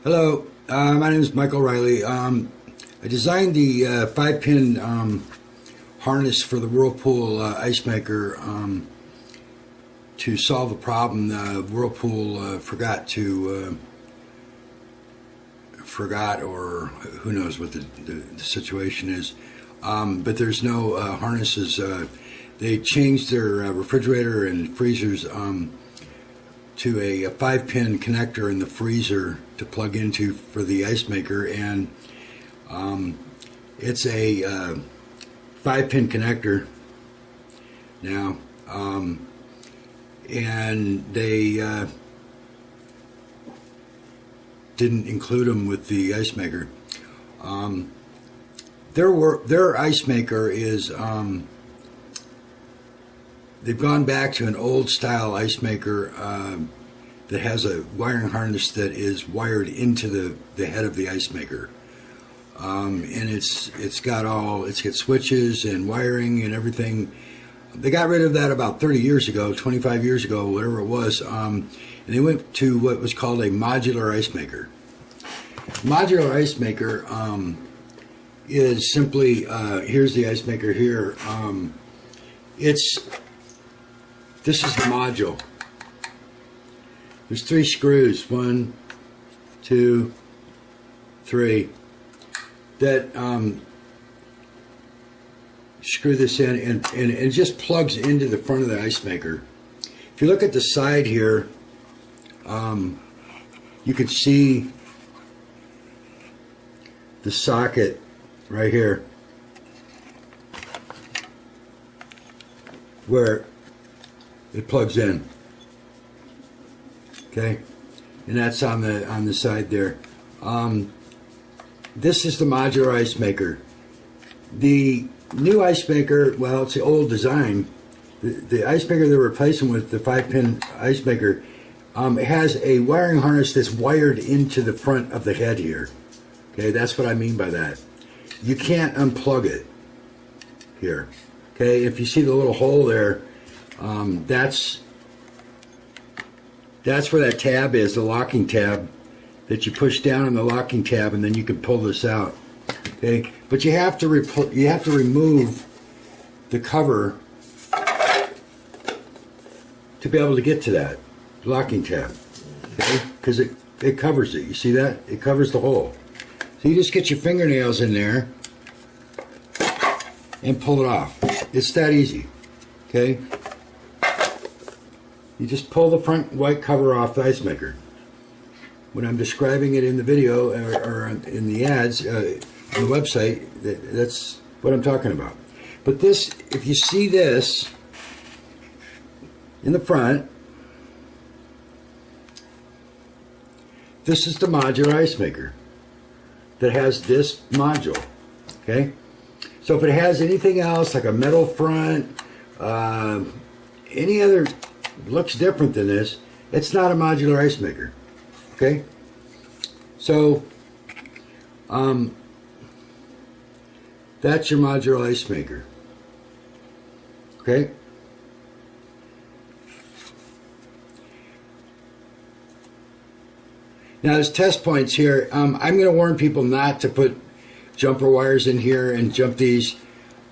Hello, my name is Michael Riley. I designed the 5-pin harness for the Whirlpool Ice Maker to solve a problem. Whirlpool forgot, or who knows what the situation is. But there's no harnesses. They changed their refrigerator and freezers to a 5-pin connector in the freezer to plug into for the ice maker, and it's a 5-pin connector now, and they didn't include them with the ice maker. Their ice maker is they've gone back to an old style ice maker that has a wiring harness that is wired into the head of the ice maker, and it's got switches and wiring and everything. They got rid of that about 30 years ago, 25 years ago, whatever it was, and they went to what was called a modular ice maker. Modular ice maker is simply here's the ice maker here. This is the module. There's 3 screws, 1, 2, 3, that screw this in, and it just plugs into the front of the ice maker. If you look at the side here, you can see the socket right here where it plugs in. Okay, and that's on the side there. This is the modular ice maker. The new ice maker, well, it's the old design. The ice maker they're replacing with the 5-pin ice maker has a wiring harness that's wired into the front of the head here. Okay, that's what I mean by that. You can't unplug it here. Okay, if you see the little hole there, that's where that tab is, the locking tab, that you push down on the locking tab, and then you can pull this out. Okay, but you have to remove the cover to be able to get to that locking tab. Okay, because it covers it. You see that? It covers the hole. So you just get your fingernails in there and pull it off. It's that easy. Okay. You just pull the front white cover off the ice maker. When I'm describing it in the video or in the ads on the website, that's what I'm talking about. But this, if you see this in the front, this is the modular ice maker that has this module. Okay? So if it has anything else, like a metal front, any other looks different than this, it's not a modular ice maker. Okay, so that's your modular ice maker. Okay, now there's test points here. I'm going to warn people not to put jumper wires in here and jump these.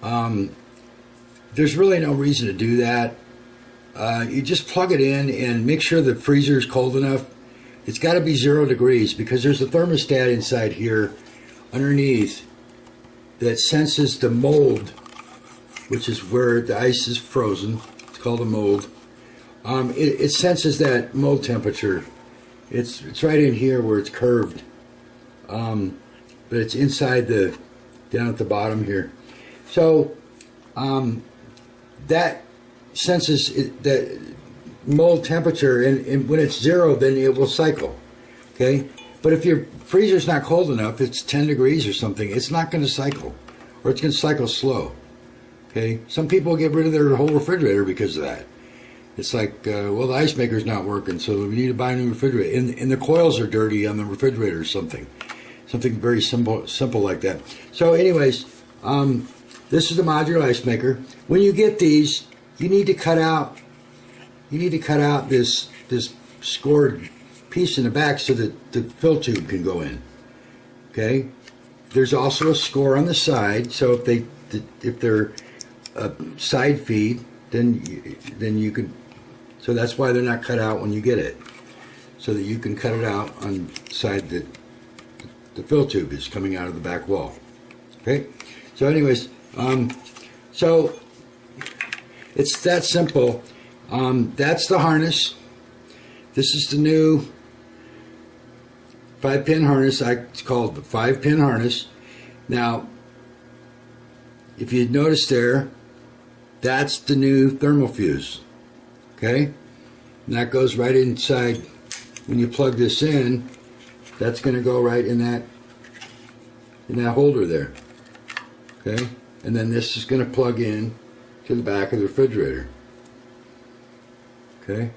There's really no reason to do that. You just plug it in and make sure the freezer is cold enough. It's got to be 0 degrees, because there's a thermostat inside here underneath that senses the mold, which is where the ice is frozen. It's called a mold. It senses that mold temperature. It's right in here where it's curved, but it's inside down at the bottom here. So that senses the mold temperature, and when it's 0, then it will cycle. Okay, but if your freezer's not cold enough, it's 10 degrees or something, it's not going to cycle, or it's going to cycle slow. Okay, some people get rid of their whole refrigerator because of that. It's like, well, the ice maker's not working, so we need to buy a new refrigerator, and the coils are dirty on the refrigerator or something very simple like that. So anyways, this is the modular ice maker. When you get these, you need to cut out this scored piece in the back so that the fill tube can go in. Okay. There's also a score on the side, so if they're a side feed, then you can. So that's why they're not cut out when you get it, so that you can cut it out on the side that the fill tube is coming out of the back wall. Okay. So anyways, so it's that simple. That's the harness. This is the new 5-pin harness. It's called the 5-pin harness. Now, if you notice there, that's the new thermal fuse. Okay? And that goes right inside. When you plug this in, that's going to go right in that holder there. Okay? And then this is going to plug in to the back of the refrigerator. Okay?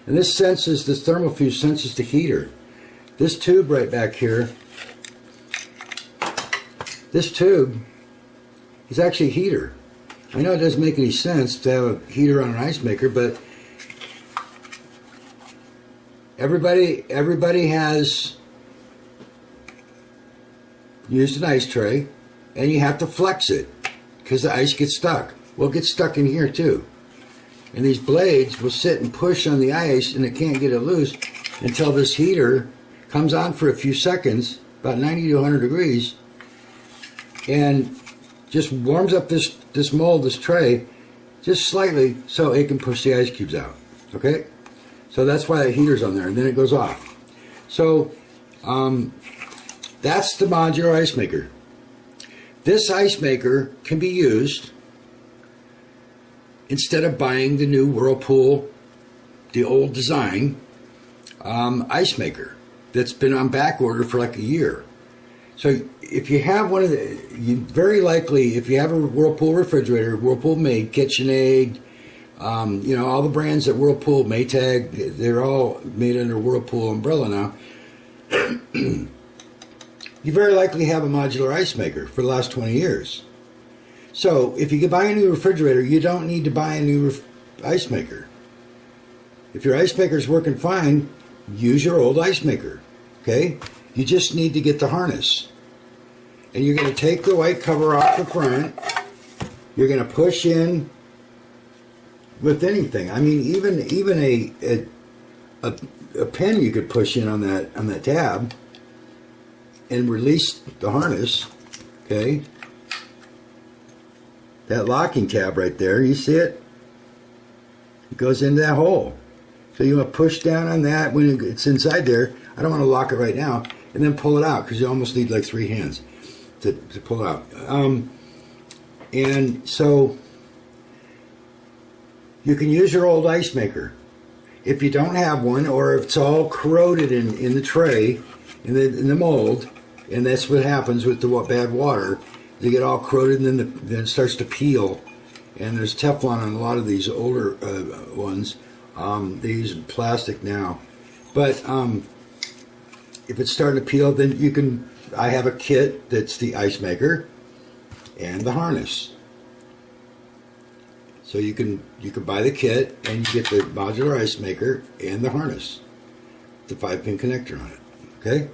And this thermal fuse senses the heater. This tube right back here, this tube is actually a heater. I know it doesn't make any sense to have a heater on an ice maker, but everybody has used an ice tray, and you have to flex it because the ice gets stuck. Well, it gets stuck in here too. And these blades will sit and push on the ice, and it can't get it loose until this heater comes on for a few seconds, about 90 to 100 degrees, and just warms up this mold, this tray, just slightly so it can push the ice cubes out. Okay? So that's why the heater's on there, and then it goes off. So that's the modular ice maker. This ice maker can be used instead of buying the new Whirlpool, the old design ice maker that's been on back order for like a year. So if you have one of very likely, if you have a Whirlpool refrigerator, Whirlpool made, KitchenAid, all the brands that Whirlpool, Maytag, they're all made under Whirlpool umbrella now. You very likely have a modular ice maker for the last 20 years. So if you could buy a new refrigerator, you don't need to buy a new ice maker. If your ice maker is working fine, use your old ice maker. Okay? You just need to get the harness. And you're going to take the white cover off the front. You're going to push in with anything. I mean, even a pen you could push in on that tab and release the harness. Okay? That locking tab right there, you see it? It goes into that hole. So you want to push down on that when it's inside there. I don't want to lock it right now. And then pull it out, because you almost need like 3 hands to pull it out. And so you can use your old ice maker. If you don't have one, or if it's all corroded in the tray, in the mold, and that's what happens with the bad water, they get all corroded, and then it starts to peel. And there's Teflon on a lot of these older ones. They use plastic now. But if it's starting to peel, then you can. I have a kit that's the ice maker and the harness. So you can buy the kit and you get the modular ice maker and the harness, the 5-pin connector on it. Okay,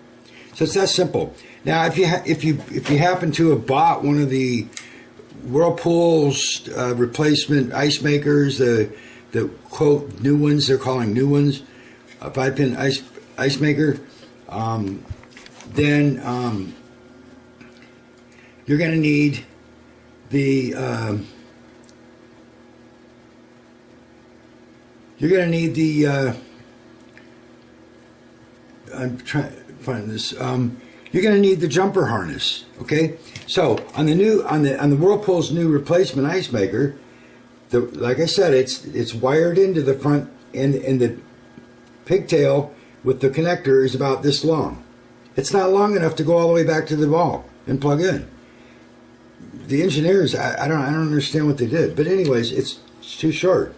so it's that simple. Now, if you happen to have bought one of the Whirlpool's replacement ice makers, the quote new ones, they're calling new ones, a 5-pin ice maker, then you're going to need the I'm trying to find this. You're going to need the jumper harness. Okay, so on the Whirlpool's new replacement ice maker, like I said, it's wired into the front, and the pigtail with the connector is about this long. It's not long enough to go all the way back to the wall and plug in. The engineers, I don't understand what they did, but anyways, it's too short.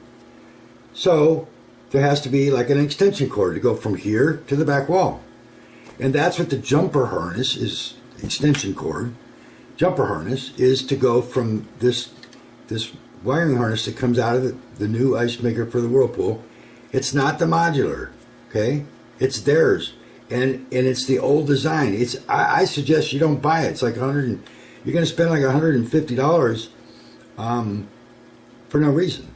So there has to be like an extension cord to go from here to the back wall, and that's what the jumper harness is. Extension cord, jumper harness is to go from this wiring harness that comes out of the new ice maker for the Whirlpool. It's not the modular, okay? It's theirs, and it's the old design. I suggest you don't buy it. It's like you're going to spend like $150 for no reason.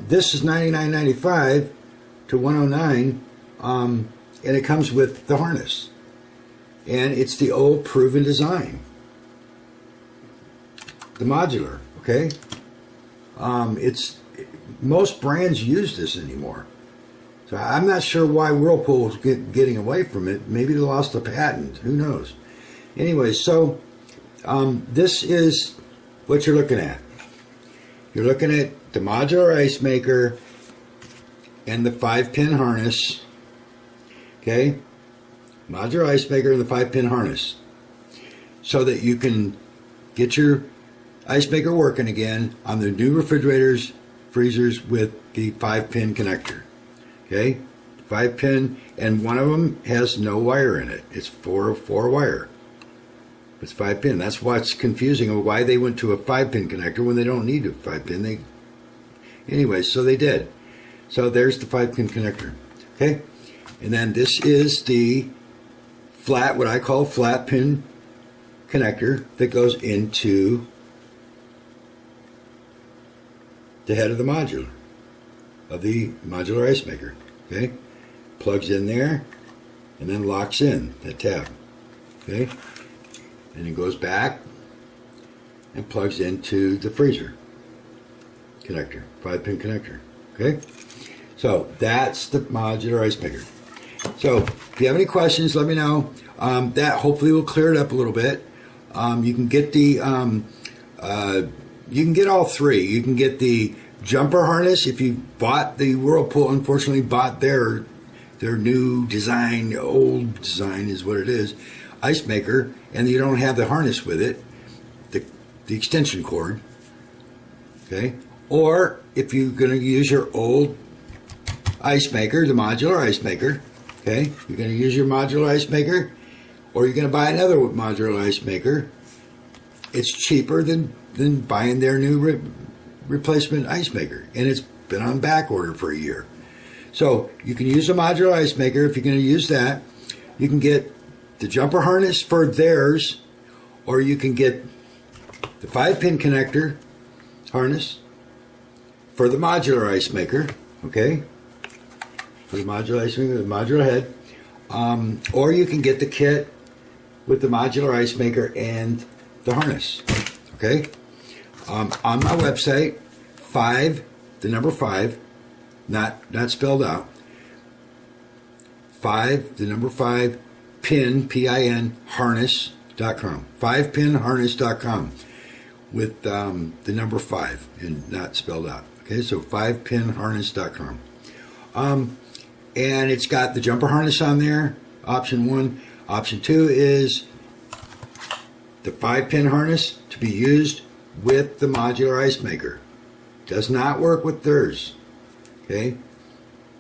This is $99.95 to $109, and it comes with the harness, and it's the old proven design, the modular. Okay, it's most brands use this anymore. So I'm not sure why Whirlpool is getting away from it. Maybe they lost the patent. Who knows? Anyway, so this is what you're looking at. You're looking at the modular ice maker and the 5-pin harness. Okay? Modular ice maker and the 5-pin harness. So that you can get your ice maker working again on the new refrigerators, freezers with the 5-pin connector. Okay, 5-pin, and one of them has no wire in it. It's four wire. It's 5-pin. That's what's confusing of why they went to a 5-pin connector when they don't need a 5-pin. Anyway, so they did. So there's the 5-pin connector. Okay, and then this is the flat, what I call flat pin connector that goes into the head of the modular ice maker. Okay, plugs in there and then locks in that tab. Okay, and it goes back and plugs into the freezer connector, 5-pin connector. Okay, so that's the modular ice maker. So if you have any questions, let me know. That hopefully will clear it up a little bit. You can get the you can get all three. You can get the jumper harness if you bought the Whirlpool. Unfortunately, bought their new design, old design is what it is, ice maker, and you don't have the harness with it, the extension cord. Okay, or if you're going to use your old ice maker, the modular ice maker. Okay, you're going to use your modular ice maker, or you're going to buy another modular ice maker. It's cheaper than buying their new replacement ice maker, and it's been on back order for a year. So you can use a modular ice maker. If you're going to use that, you can get the jumper harness for theirs, or you can get the 5-pin connector harness for the modular ice maker. Okay, for the modular ice maker, the modular head, or you can get the kit with the modular ice maker and the harness. Okay. On my website, 5, the number 5, not spelled out, 5, the number 5, pin, P-I-N, harness.com, 5pinharness.com, with the number 5 and not spelled out. Okay, so 5pinharness.com. And it's got the jumper harness on there, option 1. Option 2 is the 5-pin harness to be used with the modular ice maker. Does not work with theirs. Okay,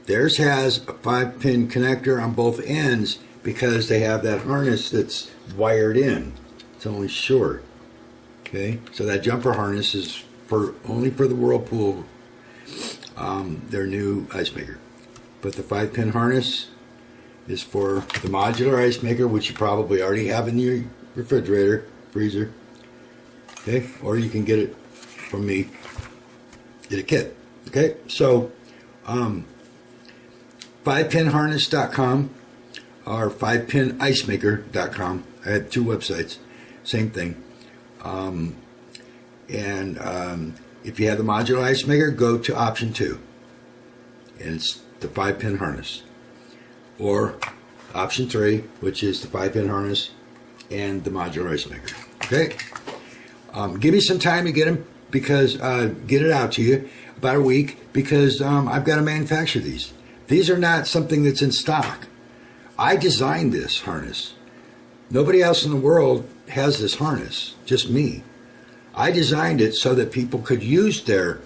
theirs has a 5-pin connector on both ends because they have that harness that's wired in. It's only short. Okay, so that jumper harness is only for the Whirlpool, their new ice maker. But the 5-pin harness is for the modular ice maker, which you probably already have in your refrigerator, freezer. Okay, or you can get it from me, get a kit. Okay, so 5pinharness.com or 5pinicemaker.com. I had 2 websites, same thing. If you have the modular ice maker, go to option 2, and it's the 5-pin harness, or option 3, which is the 5-pin harness and the modular ice maker. Okay. Give me some time to get them, because get it out to you, about a week, because I've got to manufacture these. These are not something that's in stock. I designed this harness. Nobody else in the world has this harness, just me. I designed it so that people could use their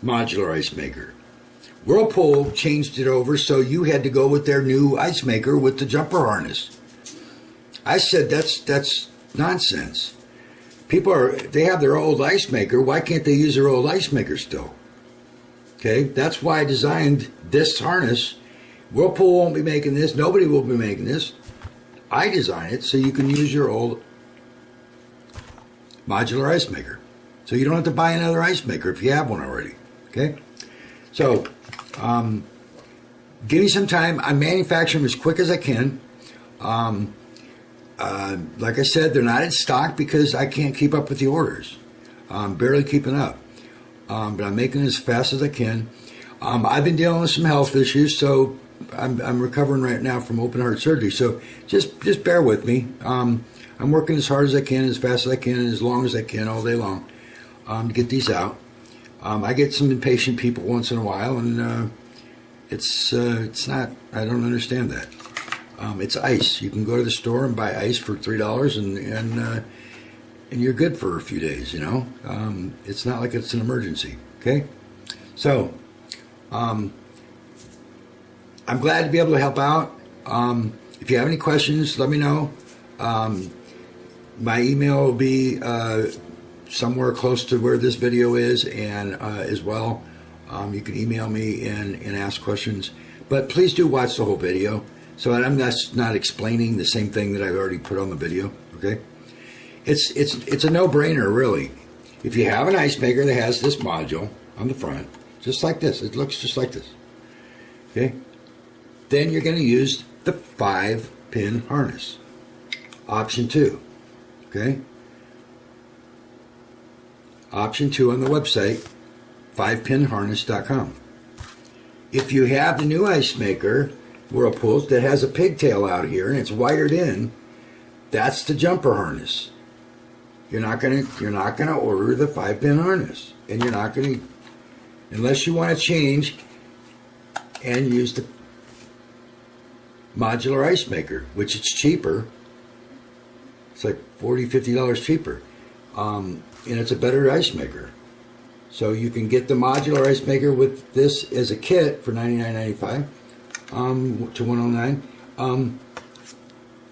modular ice maker. Whirlpool changed it over so you had to go with their new ice maker with the jumper harness. I said that's nonsense. They have their old ice maker. Why can't they use their old ice maker still? Okay, that's why I designed this harness Whirlpool won't be making this. Nobody will be making this. I design it so you can use your old modular ice maker. So you don't have to buy another ice maker if you have one already. Okay? So, give me some time. I manufacture them as quick as I can. Like I said, they're not in stock because I can't keep up with the orders. I'm barely keeping up. But I'm making it as fast as I can. I've been dealing with some health issues, so I'm recovering right now from open heart surgery. So just bear with me. I'm working as hard as I can, as fast as I can, and as long as I can all day long to get these out. I get some impatient people once in a while, and it's not. I don't understand that. It's ice. You can go to the store and buy ice for $3, and you're good for a few days. You know, it's not like it's an emergency. Okay, so I'm glad to be able to help out. If you have any questions, let me know. My email will be somewhere close to where this video is, and as well, you can email me and ask questions. But please do watch the whole video, so that I'm not explaining the same thing that I've already put on the video. Okay, it's a no-brainer, really. If you have an ice maker that has this module on the front, just like this, it looks just like this. Okay, then you're going to use the 5-pin harness, option 2. Okay. Option 2 on the website, 5pinharness.com. If you have the new ice maker, Whirlpool's, that has a pigtail out here and it's wired in, that's the jumper harness. You're not gonna order the 5-pin harness, and you're not gonna, unless you want to change and use the modular ice maker, which it's cheaper. It's like $40-50 cheaper. And it's a better ice maker. So you can get the modular ice maker with this as a kit for $99.95 to $109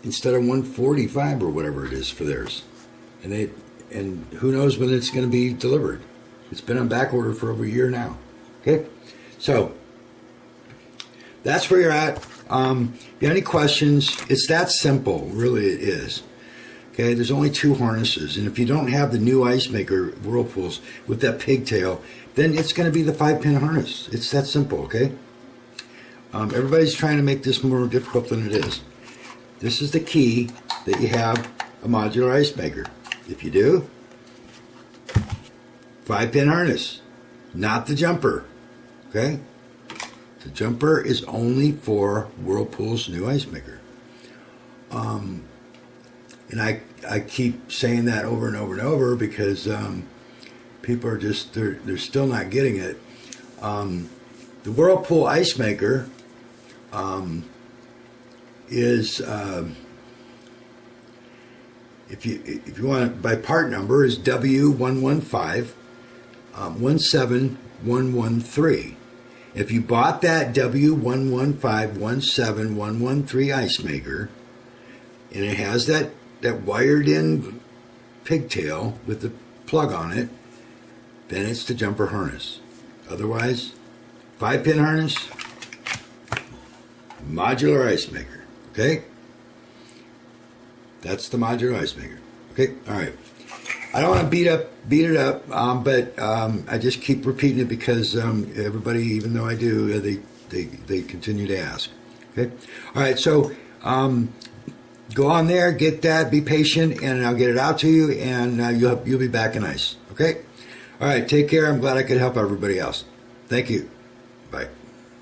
instead of $145 or whatever it is for theirs. And who knows when it's going to be delivered. It's been on back order for over a year now. Okay, so that's where you're at. If you have any questions, it's that simple. Really, it is. Okay, there's only 2 harnesses, and if you don't have the new ice maker Whirlpools with that pigtail, then it's going to be the 5-pin harness. It's that simple, okay? Everybody's trying to make this more difficult than it is. This is the key that you have a modular ice maker. If you do, 5-pin harness, not the jumper, okay? The jumper is only for Whirlpool's new ice maker. And I keep saying that over and over and over because people are just, they're still not getting it. The Whirlpool ice maker is, if you want it by part number, is W115 17113. If you bought that W115 17113 ice maker, and it has that wired in pigtail with the plug on it, then it's the jumper harness. Otherwise, 5-pin harness, modular ice maker. Okay? That's the modular ice maker. Okay? Alright. I don't want to beat it up, but I just keep repeating it because everybody, even though I do, they continue to ask. Okay? Alright, so go on there, get that, be patient, and I'll get it out to you, and you'll be back in ice. Okay? All right, take care. I'm glad I could help everybody else. Thank you. Bye.